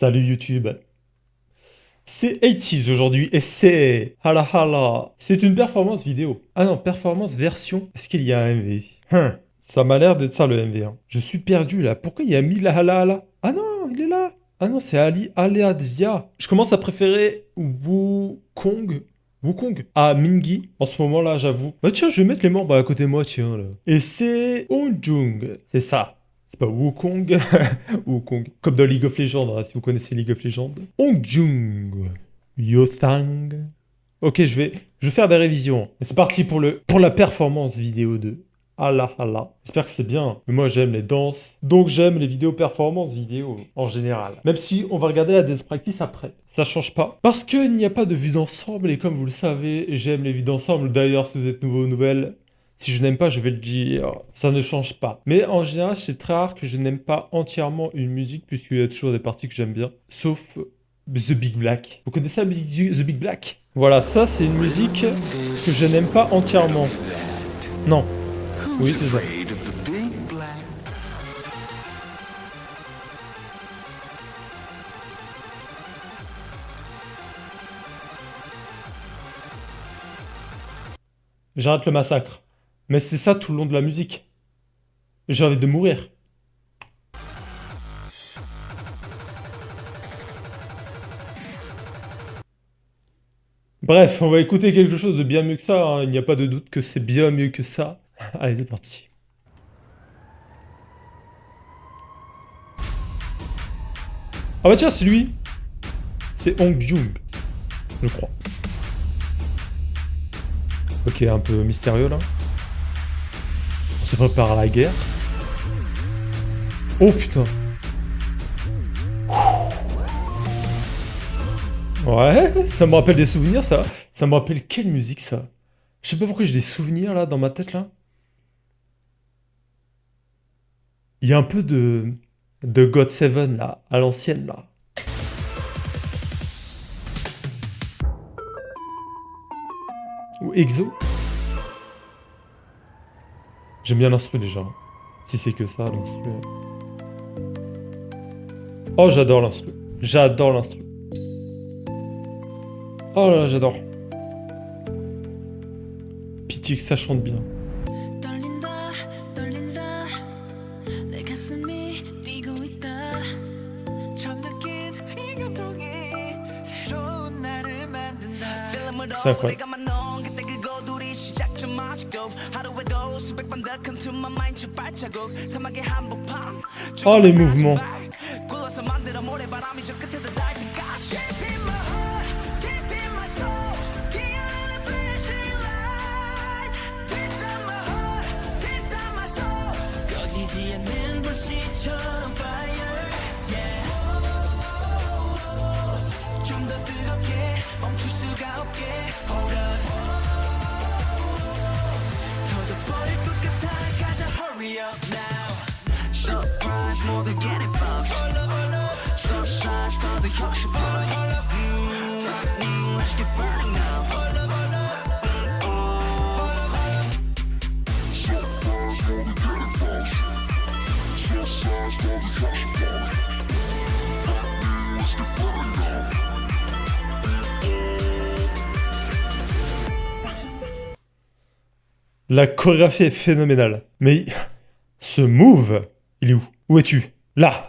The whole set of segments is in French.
Salut YouTube. C'est 80s aujourd'hui et c'est... Hala hala. C'est une performance vidéo. Ah non, performance version. Est-ce qu'il y a un MV? Ça m'a l'air d'être ça le MV. Je suis perdu là. Pourquoi il y a mis la hala hala? Ah non, il est là. Ah non, c'est Ali Aleadzia. Je commence à préférer Wukong. Wukong à Mingi en ce moment là, j'avoue. Bah tiens, je vais mettre les membres à côté de moi, tiens là. Et c'est Onjung. C'est ça. C'est pas Wukong. Wukong. Comme dans League of Legends, hein, si vous connaissez League of Legends. Onjung. Yothang. Ok, je vais faire des révisions. Et c'est parti pour la performance vidéo de Allah Allah. J'espère que c'est bien. Mais moi j'aime les danses. Donc j'aime les vidéos performance vidéo en général. Même si on va regarder la dance practice après. Ça change pas. Parce qu'il n'y a pas de vue d'ensemble. Et comme vous le savez, j'aime les vues d'ensemble. D'ailleurs, si vous êtes nouveau ou nouvelle, si je n'aime pas, je vais le dire. Ça ne change pas. Mais en général, c'est très rare que je n'aime pas entièrement une musique. Puisqu'il y a toujours des parties que j'aime bien. Sauf The Big Black. Vous connaissez la musique du The Big Black? Voilà, ça c'est une musique que je n'aime pas entièrement. Non. Oui, c'est ça. J'arrête le massacre. Mais c'est ça tout le long de la musique. J'ai envie de mourir. Bref, on va écouter quelque chose de bien mieux que ça, hein. Il n'y a pas de doute que c'est bien mieux que ça. Allez, c'est parti. Ah bah tiens, c'est lui. C'est Hong Jung, je crois. Ok, un peu mystérieux là. On se prépare à la guerre. Oh putain. Ouais, ça me rappelle des souvenirs ça. Ça me rappelle quelle musique ça? Je sais pas pourquoi j'ai des souvenirs là dans ma tête là. Il y a un peu de God Seven là, à l'ancienne là. Ou EXO. J'aime bien l'instru déjà. Si c'est que ça, l'instru. Oh, j'adore l'instru. J'adore l'instru. Oh là là, j'adore. Pitié que ça chante bien. C'est incroyable. Oh les mouvements. La chorégraphie est phénoménale. Mais ce move, il est où? Où es-tu? Là.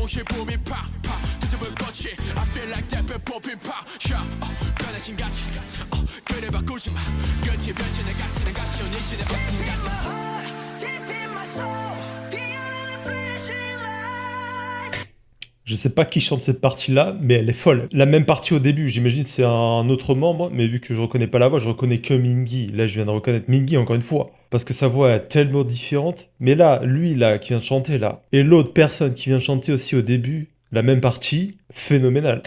동시에 봄이 팍팍 뒤집을 것이 Je sais pas qui chante cette partie-là, mais elle est folle. La même partie au début, j'imagine c'est un autre membre, mais vu que je reconnais pas la voix, je reconnais que Mingy. Là, je viens de reconnaître Mingy encore une fois, parce que sa voix est tellement différente. Mais là, lui là, qui vient de chanter là, et l'autre personne qui vient de chanter aussi au début, la même partie, phénoménal.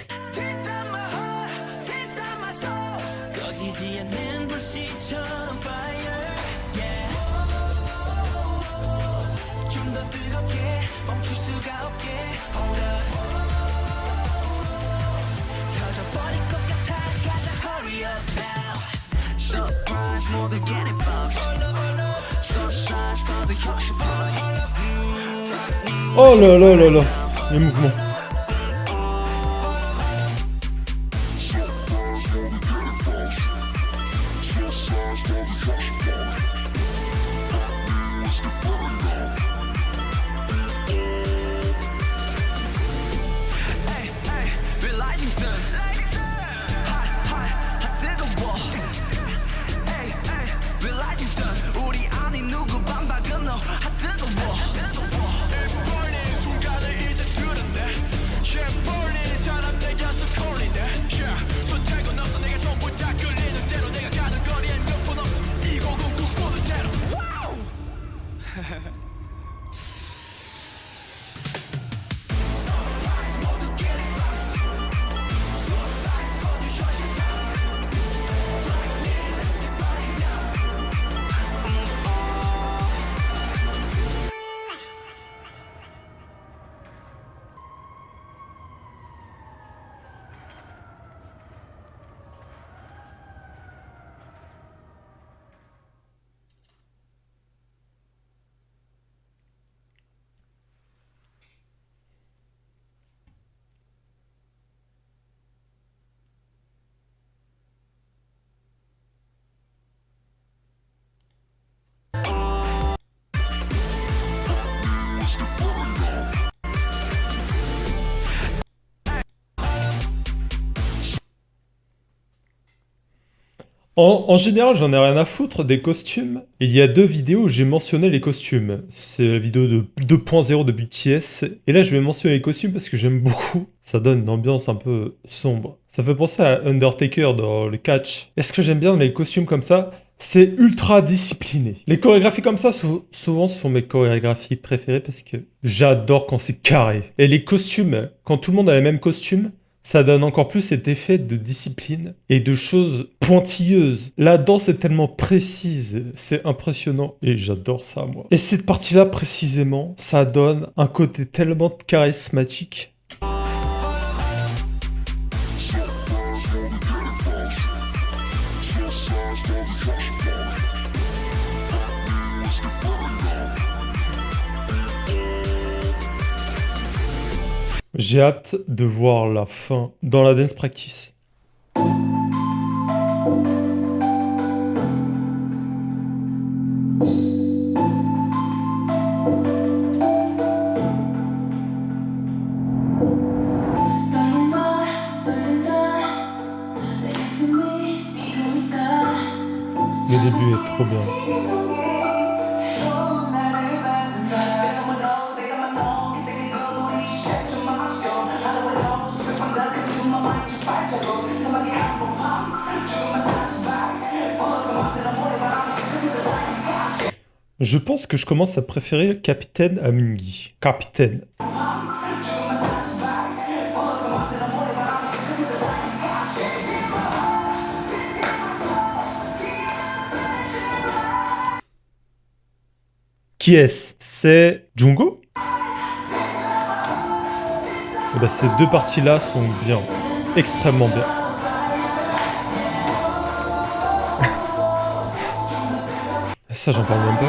Oh là là là là, les mouvements. En général, j'en ai rien à foutre des costumes. Il y a 2 vidéos où j'ai mentionné les costumes. C'est la vidéo de 2.0 de BTS. Et là, je vais mentionner les costumes parce que j'aime beaucoup. Ça donne une ambiance un peu sombre. Ça fait penser à Undertaker dans le catch. Et ce que j'aime bien dans les costumes comme ça, c'est ultra discipliné. Les chorégraphies comme ça, souvent, sont mes chorégraphies préférées parce que j'adore quand c'est carré. Et les costumes, quand tout le monde a les mêmes costumes, ça donne encore plus cet effet de discipline et de choses pointilleuses. La danse est tellement précise, c'est impressionnant et j'adore ça moi. Et cette partie-là précisément, ça donne un côté tellement charismatique. J'ai hâte de voir la fin dans la dance practice. Le début est trop bien. Je pense que je commence à préférer Capitaine à Mingy. Capitaine. Qui est-ce? C'est Jungkook? Eh ben, ces 2 parties-là sont bien. Extrêmement bien. Ça, j'en parle même pas.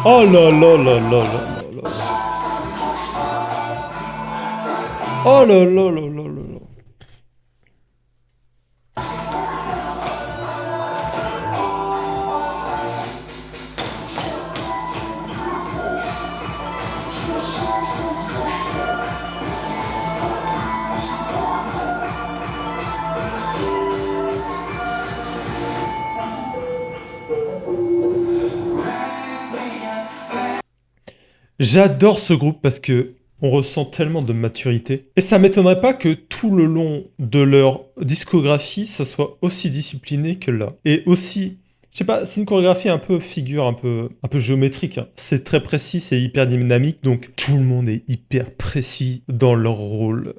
Oh là là là là là là là. Oh là là là là là là. J'adore ce groupe parce que on ressent tellement de maturité. Et ça m'étonnerait pas que tout le long de leur discographie, ça soit aussi discipliné que là. Et aussi, je sais pas, c'est une chorégraphie un peu figure, un peu géométrique, hein. C'est très précis, c'est hyper dynamique, donc tout le monde est hyper précis dans leur rôle.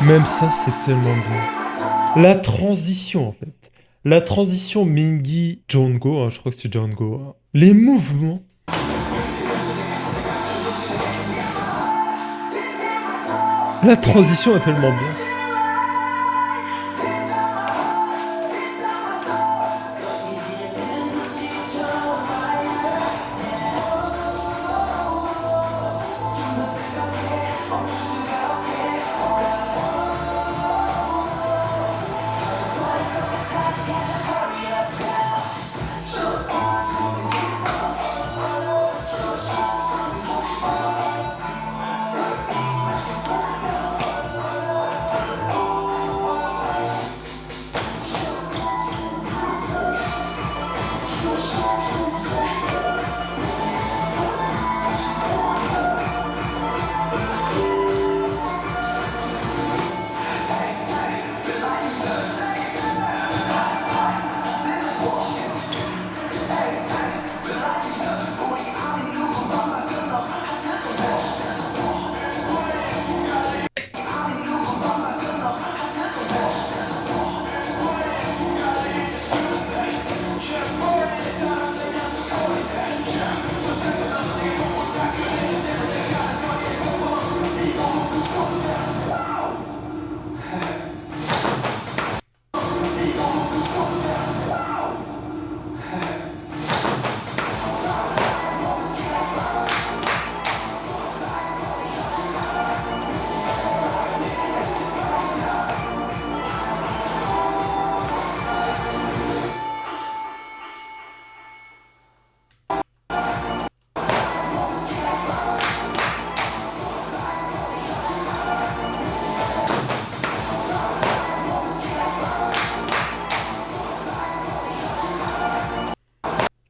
Même ça, c'est tellement bien. La transition, en fait. La transition Mingy Django, hein, je crois que c'est Django, hein. Les mouvements. La transition est tellement bien.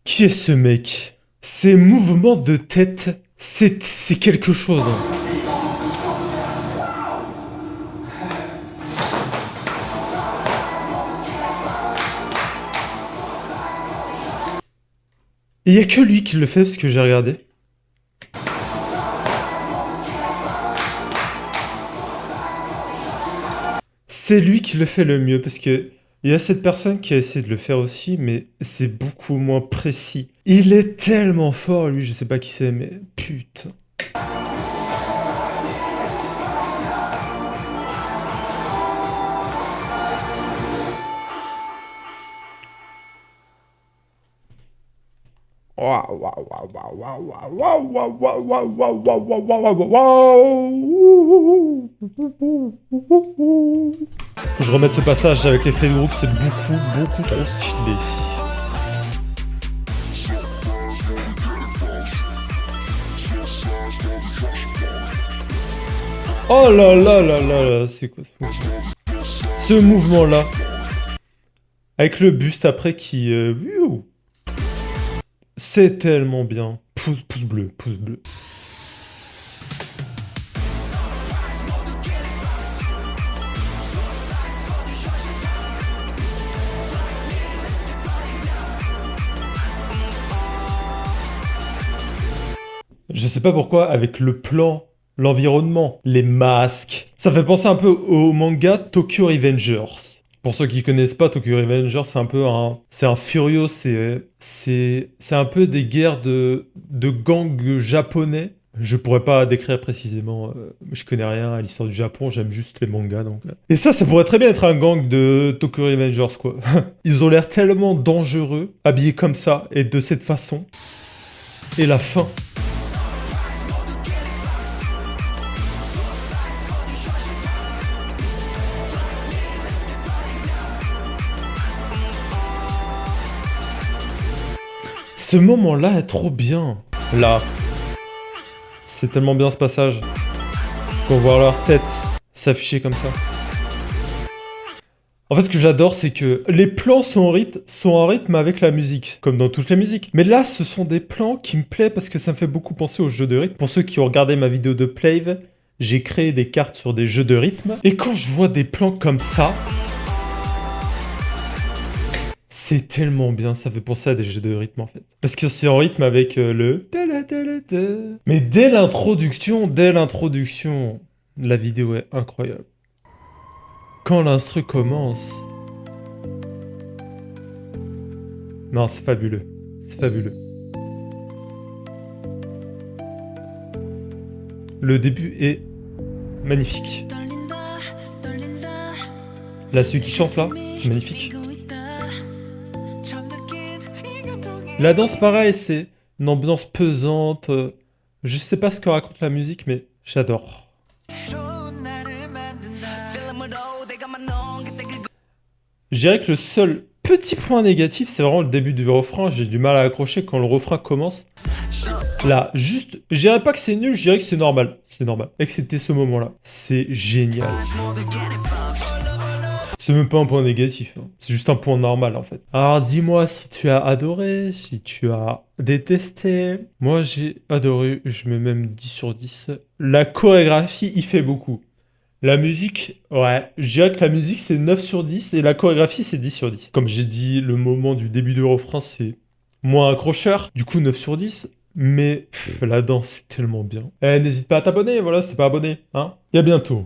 Qui est ce mec? Ces mouvements de tête, c'est quelque chose, hein. Il y a que lui qui le fait parce que j'ai regardé. C'est lui qui le fait le mieux parce que il y a cette personne qui a essayé de le faire aussi, mais c'est beaucoup moins précis. Il est tellement fort, lui, je sais pas qui c'est, mais putain. Waouh, waouh, waouh, waouh, waouh, waouh, waouh, waouh, waouh, waouh, waouh, waouh, waouh, waouh. Faut que je remette ce passage avec l'effet de groupe, c'est beaucoup, beaucoup trop stylé. Oh là là là là là, c'est quoi ce mouvement? Ce mouvement-là, avec le buste après qui... c'est tellement bien. Pouce, pouce bleu, pouce bleu. Je sais pas pourquoi, avec le plan, l'environnement, les masques, ça fait penser un peu au manga Tokyo Revengers. Pour ceux qui connaissent pas, Tokyo Revengers, c'est un peu c'est un Furio, c'est un peu des guerres de gangs japonais. Je pourrais pas décrire précisément, je connais rien à l'histoire du Japon, j'aime juste les mangas donc. Et ça pourrait très bien être un gang de Tokyo Revengers quoi. Ils ont l'air tellement dangereux, habillés comme ça et de cette façon. Et la fin. Ce moment-là est trop bien. Là. C'est tellement bien ce passage. Qu'on voit leur tête s'afficher comme ça. En fait, ce que j'adore, c'est que les plans sont en rythme avec la musique, comme dans toutes les musiques. Mais là, ce sont des plans qui me plaisent parce que ça me fait beaucoup penser aux jeux de rythme. Pour ceux qui ont regardé ma vidéo de Plave, j'ai créé des cartes sur des jeux de rythme. Et quand je vois des plans comme ça, c'est tellement bien, ça fait penser à des jeux de rythme en fait. Parce que c'est en rythme avec le... Mais dès l'introduction, la vidéo est incroyable. Quand l'instru commence... Non, c'est fabuleux. C'est fabuleux. Le début est magnifique. Là, celui qui chante là, c'est magnifique. La danse, pareil, c'est une ambiance pesante. Je sais pas ce que raconte la musique, mais j'adore. Je dirais que le seul petit point négatif, c'est vraiment le début du refrain. J'ai du mal à accrocher quand le refrain commence. Là, juste, je dirais pas que c'est nul, je dirais que c'est normal. C'est normal. Excepté ce moment-là. C'est génial. C'est même pas un point négatif, hein. C'est juste un point normal en fait. Alors dis-moi si tu as adoré, si tu as détesté. Moi j'ai adoré, je mets même 10 sur 10. La chorégraphie, il fait beaucoup. La musique, ouais, je dirais que la musique c'est 9 sur 10 et la chorégraphie c'est 10 sur 10. Comme j'ai dit, le moment du début du refrain c'est moins accrocheur, du coup 9 sur 10. Mais la danse c'est tellement bien. Eh, n'hésite pas à t'abonner, voilà, si t'es pas abonné, hein. Et à bientôt.